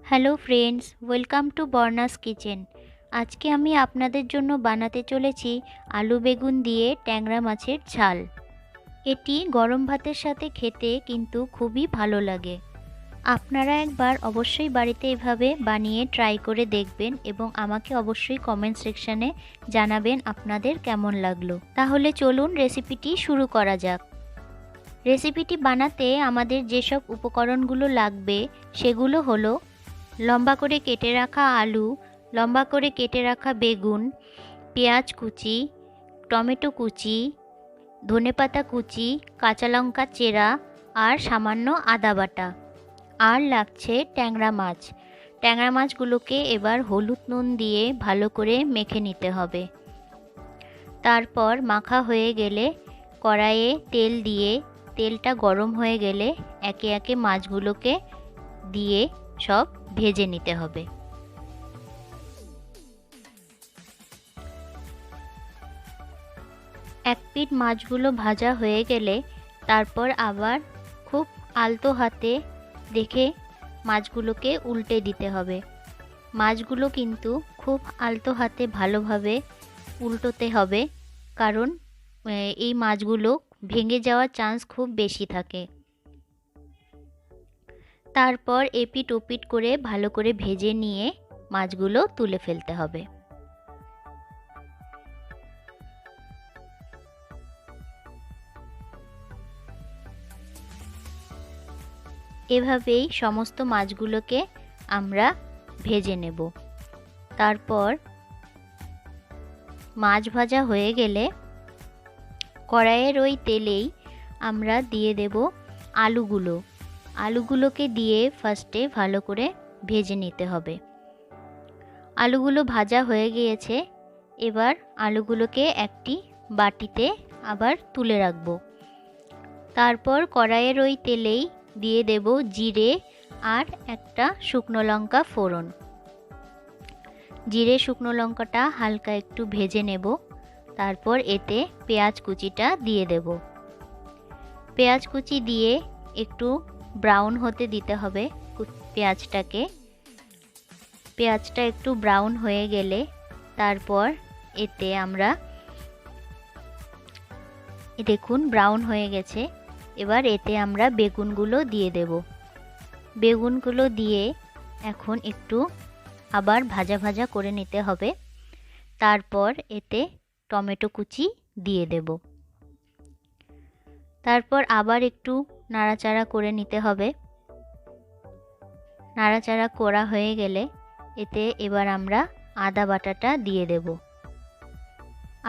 Hello friends, welcome to Barna's kitchen. আজকে আমি আপনাদের জন্য বানাতে চলেছি আলু বেগুন দিয়ে ট্যাংরা মাছের ঝাল। এটি গরম ভাতের সাথে খেতে কিন্তু খুবই ভালো লাগে। আপনারা একবার অবশ্যই বাড়িতে এভাবে বানিয়ে ট্রাই করে দেখবেন এবং আমাকে অবশ্যই কমেন্ট সেকশানে জানাবেন আপনাদের কেমন লাগলো। তাহলে চলুন রেসিপিটি শুরু করা যাক। রেসিপিটি বানাতে আমাদের যেসব উপকরণগুলো লাগবে সেগুলো হলো লম্বা করে কেটে রাখা আলু, লম্বা করে কেটে রাখা বেগুন, পেঁয়াজ কুচি, টমেটো কুচি, ধনেপাতা কুচি, কাঁচা লঙ্কা চেরা আর সামান্য আদা বাটা। আর লাগছে ট্যাংরা মাছ। ট্যাংরা মাছগুলোকে এবার হলুদ নুন দিয়ে ভালো করে মেখে নিতে হবে। তারপর মাখা হয়ে গেলে কড়াইয়ে তেল দিয়ে তেলটা গরম হয়ে গেলে একে একে মাছগুলোকে দিয়ে সব ভেজে নিতে হবে। এক পিঠ মাছগুলো ভাজা হয়ে গেলে তারপর আবার খুব আলতো হাতে দেখে মাছগুলোকে উল্টে দিতে হবে। মাছগুলো কিন্তু খুব আলতো হাতে ভালোভাবে উল্টোতে হবে, কারণ এই মাছগুলো ভেঙে যাওয়ার চান্স খুব বেশি থাকে। তারপর এপিট ওপিট করে ভালো করে ভেজে নিয়ে মাছগুলো তুলে ফেলতে হবে। এভাবেই সমস্ত মাছগুলোকে আমরা ভেজে নেব। তারপর মাছ ভাজা হয়ে গেলে কড়াইয়ের ওই তেলেই আমরা দিয়ে দেব আলুগুলোকে দিয়ে ফার্স্টে ভালো করে ভেজে নিতে হবে। আলুগুলো ভাজা হয়ে গিয়েছে, এবার আলুগুলোকে একটি বাটিতে আবার তুলে রাখব। তারপর কড়াইয়ের ওই তেলেই দিয়ে দেব জিরে আর একটা শুকনো লঙ্কা ফোড়ন। জিরে শুকনো লঙ্কাটা হালকা একটু ভেজে নেব। তারপর এতে পেঁয়াজ কুচিটা দিয়ে দেব। পেঁয়াজ কুচি দিয়ে একটু ব্রাউন হতে দিতে হবে পেঁয়াজটা একটু ব্রাউন হয়ে গেলে তারপর এতে আমরা দেখুন ব্রাউন হয়ে গেছে। এবার এতে আমরা বেগুনগুলো দিয়ে দেব। বেগুনগুলো দিয়ে এখন একটু আবার ভাজা ভাজা করে নিতে হবে। তারপর এতে টমেটো কুচি দিয়ে দেব। তারপর আবার একটু নাড়াচাড়া করে নিতে হবে। নাড়াচাড়া করা হয়ে গেলে এতে এবার আমরা আদা বাটাটা দিয়ে দেব।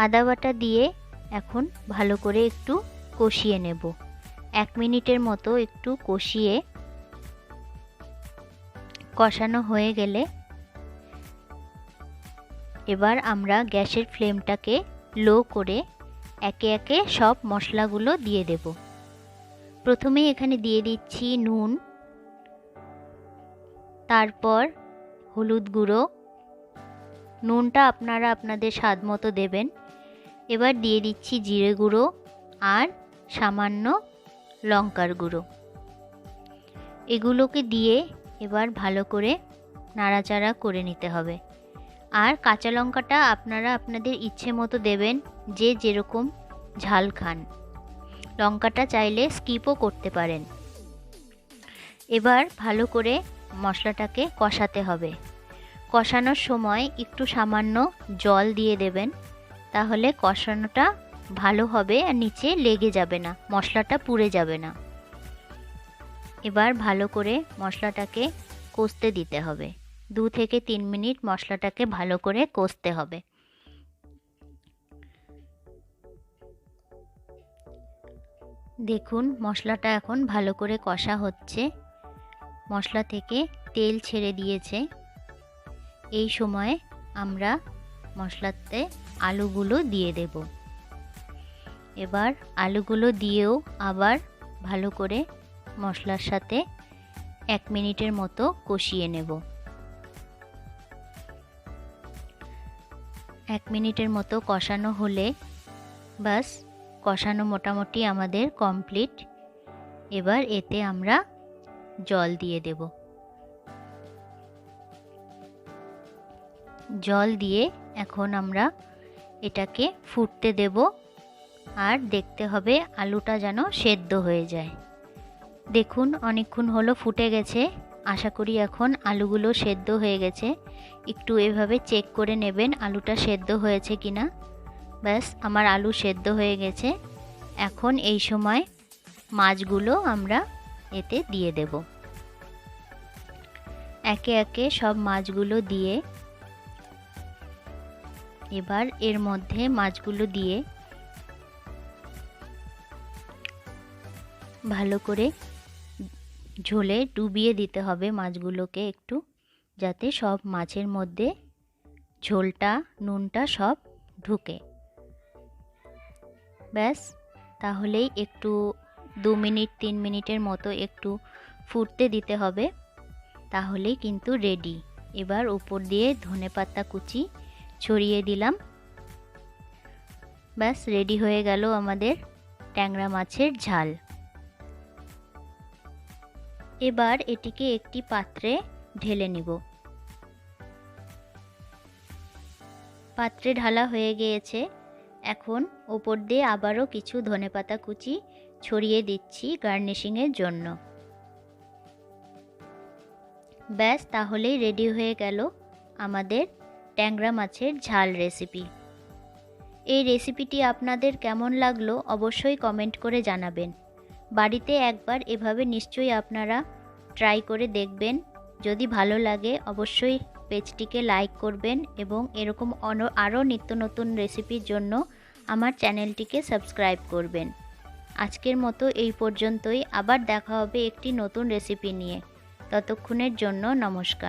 আদা বাটা দিয়ে এখন ভালো করে একটু কষিয়ে নেব। 1 মিনিটের মতো একটু কষানো হয়ে গেলে এবার আমরা গ্যাসের ফ্লেমটাকে লো করে একে একে সব মশলাগুলো দিয়ে দেব। প্রথমেই এখানে দিয়ে দিচ্ছি নুন, তারপর হলুদ গুঁড়ো, নুনটা আপনারা আপনাদের স্বাদ মতো দেবেন। এবার দিয়ে দিচ্ছি জিরে গুঁড়ো আর সামান্য লঙ্কার গুঁড়ো। এগুলোকে দিয়ে এবার ভালো করে নাড়াচাড়া করে নিতে হবে। আর কাঁচা লঙ্কাটা আপনারা আপনাদের ইচ্ছে মতো দেবেন, যে যেরকম ঝাল খান। লঙ্কাটা চাইলে স্কিপও করতে পারেন। এবার ভালো করে মশলাটাকে কষাতে হবে। কষানোর সময় একটু সামান্য জল দিয়ে দেবেন, তাহলে কষানোটা ভালো হবে আর নিচে লেগে যাবে না, মশলাটা পুড়ে যাবে না। এবার ভালো করে মশলাটাকে কষতে দিতে হবে। 2 থেকে 3 মিনিট মশলাটাকে ভালো করে কষতে হবে। দেখুন মশলাটা এখন ভালো করে কষা হচ্ছে, মশলা থেকে তেল ছেড়ে দিয়েছে। এই সময় আমরা মশলাতে আলুগুলো দিয়ে দেব। এবার আলুগুলো দিয়েও আবার ভালো করে মশলার সাথে 1 মিনিটের মতো কষিয়ে নেব। 1 মিনিটের মতো কষানো হলে বাস, কষানো মোটামুটি আমাদের কমপ্লিট। এবার এতে আমরা জল দিয়ে দেব। জল দিয়ে এখন আমরা এটাকে ফুটতে দেব, আর দেখতে হবে আলুটা যেন সেদ্ধ হয়ে যায়। দেখুন অনেকক্ষণ হলো ফুটে গেছে, আশা করি এখন আলুগুলো সেদ্ধ হয়ে গেছে। একটু এভাবে চেক করে নেবেন আলুটা সেদ্ধ হয়েছে কিনা। ব্যাস আমার আলু সেদ্ধ হয়ে গেছে। এখন এই সময় মাছগুলো আমরা এতে দিয়ে দেব। একে একে সব মাছগুলো দিয়ে এবার এর মধ্যে মাছগুলো দিয়ে ভালো করে ঝোলে ডুবিয়ে দিতে হবে মাছগুলোকে একটু, যাতে সব মাছের মধ্যে ঝোলটা নুনটা সব ঢুকে। ব্যাস তাহলেই একটু 2 মিনিট 3 মিনিটের মতো একটু ফুটতে দিতে হবে, তাহলেই কিন্তু রেডি। এবার উপর দিয়ে ধনেপাতা কুচি ছড়িয়ে দিলাম। ব্যাস রেডি হয়ে গেল আমাদের ট্যাংরা মাছের ঝাল। এবার এটিকে একটি পাত্রে ঢেলে নিব। পাত্রে ঢালা হয়ে গিয়েছে। এখন ওপর দিয়ে আবারও কিছু ধনেপাতা কুচি ছড়িয়ে দিচ্ছি গার্নিশিংয়ের জন্য। ব্যাস তাহলেই রেডি হয়ে গেল আমাদের ট্যাংরা মাছের ঝাল রেসিপি। এই রেসিপিটি আপনাদের কেমন লাগলো অবশ্যই কমেন্ট করে জানাবেন। বাড়িতে একবার এভাবে নিশ্চয়ই আপনারা ট্রাই করে দেখবেন। যদি ভালো লাগে অবশ্যই পেজটিকে লাইক করবেন এবং এরকম আরও নিত্য নতুন রেসিপির জন্য আমার চ্যানেলটিকে সাবস্ক্রাইব করবেন। আজকের মতো এই পর্যন্তই, আবার দেখা হবে একটি নতুন রেসিপি নিয়ে। ততক্ষণের জন্য নমস্কার।